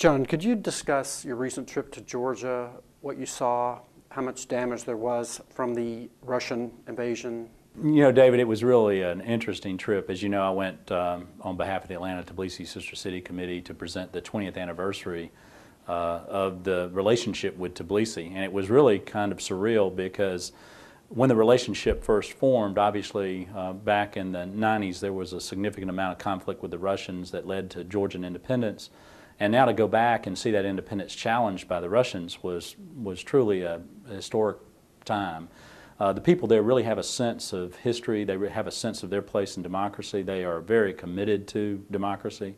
John, could you discuss your recent trip to Georgia, what you saw, how much damage there was from the Russian invasion? You know, David, it was really an interesting trip. As you know, I went on behalf of the Atlanta-Tbilisi Sister City Committee to present the 20th anniversary of the relationship with Tbilisi. And it was really kind of surreal because when the relationship first formed, obviously back in the 90s, there was a significant amount of conflict with the Russians that led to Georgian independence. And now to go back and see that independence challenged by the Russians was truly a historic time. The people there really have a sense of history. They have a sense of their place in democracy. They are very committed to democracy.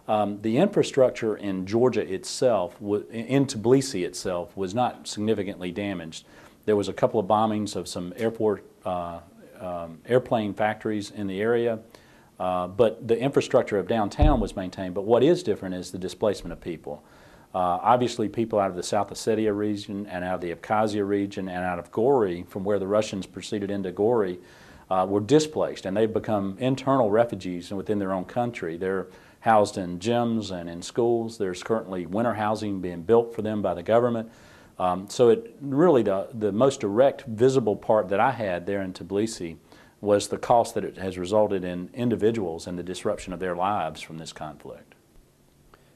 The infrastructure in Georgia itself, in Tbilisi itself, was not significantly damaged. There was a couple of bombings of some airplane factories in the area, but the infrastructure of downtown was maintained. But what is different is the displacement of people. Obviously, people out of the South Ossetia region and out of the Abkhazia region and out of Gori, from where the Russians proceeded into Gori, were displaced, and they've become internal refugees within their own country. They're housed in gyms and in schools. There's currently winter housing being built for them by the government. So it really, the most direct visible part that I had there in Tbilisi was the cost that it has resulted in individuals and the disruption of their lives from this conflict.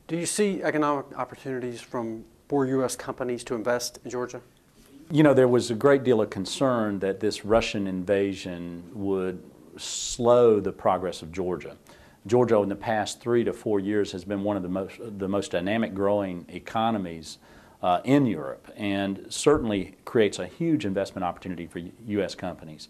Do you see economic opportunities for U.S. companies to invest in Georgia? You know, there was a great deal of concern that this Russian invasion would slow the progress of Georgia. Georgia in the past 3 to 4 years has been one of the most dynamic growing economies in Europe, and certainly creates a huge investment opportunity for U.S. companies.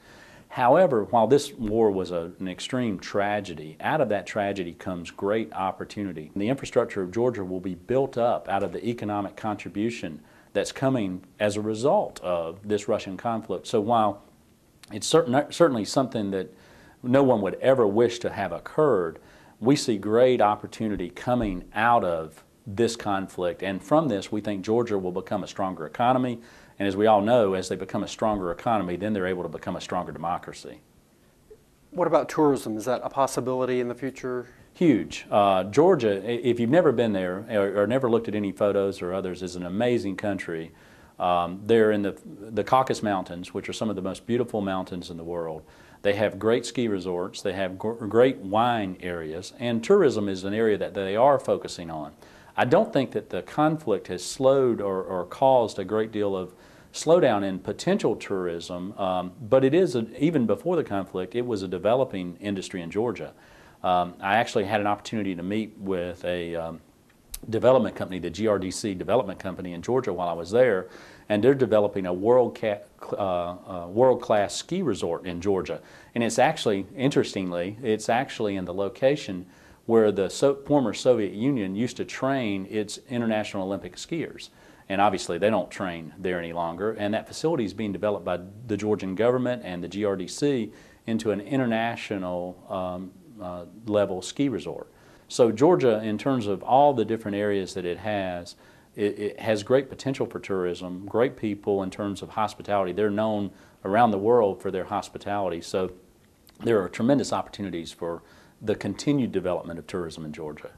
However, while this war was an extreme tragedy, out of that tragedy comes great opportunity. The infrastructure of Georgia will be built up out of the economic contribution that's coming as a result of this Russian conflict. So while it's certainly something that no one would ever wish to have occurred, we see great opportunity coming out of this conflict, and from this we think Georgia will become a stronger economy, and as we all know, as they become a stronger economy, then they're able to become a stronger democracy. What about tourism? Is that a possibility in the future? Huge. Georgia, if you've never been there or never looked at any photos or others, is an amazing country. They're in the Caucasus Mountains, which are some of the most beautiful mountains in the world. They have great ski resorts, they have great wine areas, and tourism is an area that they are focusing on. I don't think that the conflict has slowed or caused a great deal of slowdown in potential tourism, but it is, even before the conflict, it was a developing industry in Georgia. I actually had an opportunity to meet with a development company, the GRDC development company in Georgia while I was there, and they're developing a world-class ski resort in Georgia. And it's actually, interestingly, it's actually in the location where the former Soviet Union used to train its International Olympic skiers. And obviously they don't train there any longer, and that facility is being developed by the Georgian government and the GRDC into an international level ski resort. So Georgia, in terms of all the different areas that it has great potential for tourism, great people in terms of hospitality. They're known around the world for their hospitality, so there are tremendous opportunities for the continued development of tourism in Georgia.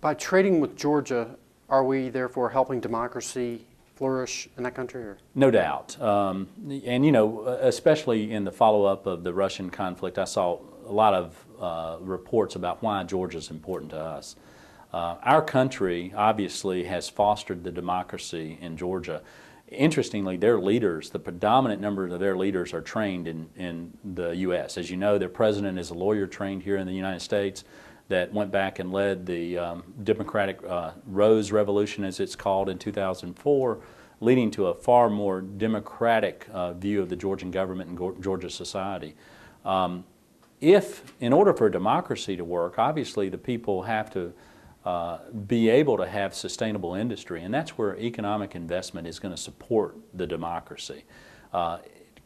By trading with Georgia, are we therefore helping democracy flourish in that country? Or? No doubt. And you know, especially in the follow-up of the Russian conflict, I saw a lot of reports about why Georgia is important to us. Our country obviously has fostered the democracy in Georgia. Interestingly, their leaders, the predominant number of their leaders are trained in the U.S. As you know, their president is a lawyer trained here in the United States that went back and led the Democratic Rose Revolution, as it's called, in 2004, leading to a far more democratic view of the Georgian government and Georgia society. In order for a democracy to work, obviously the people have to be able to have sustainable industry, and that's where economic investment is going to support the democracy.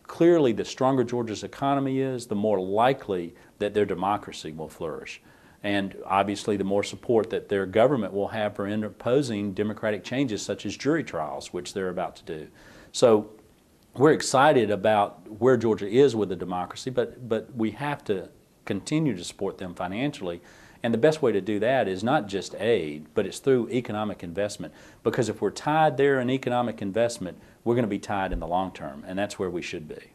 Clearly, the stronger Georgia's economy is, the more likely that their democracy will flourish. And obviously, the more support that their government will have for imposing democratic changes such as jury trials, which they're about to do. So we're excited about where Georgia is with the democracy, but we have to continue to support them financially And the best way to do that is not just aid, but it's through economic investment. Because if we're tied there in economic investment, we're going to be tied in the long term, and that's where we should be.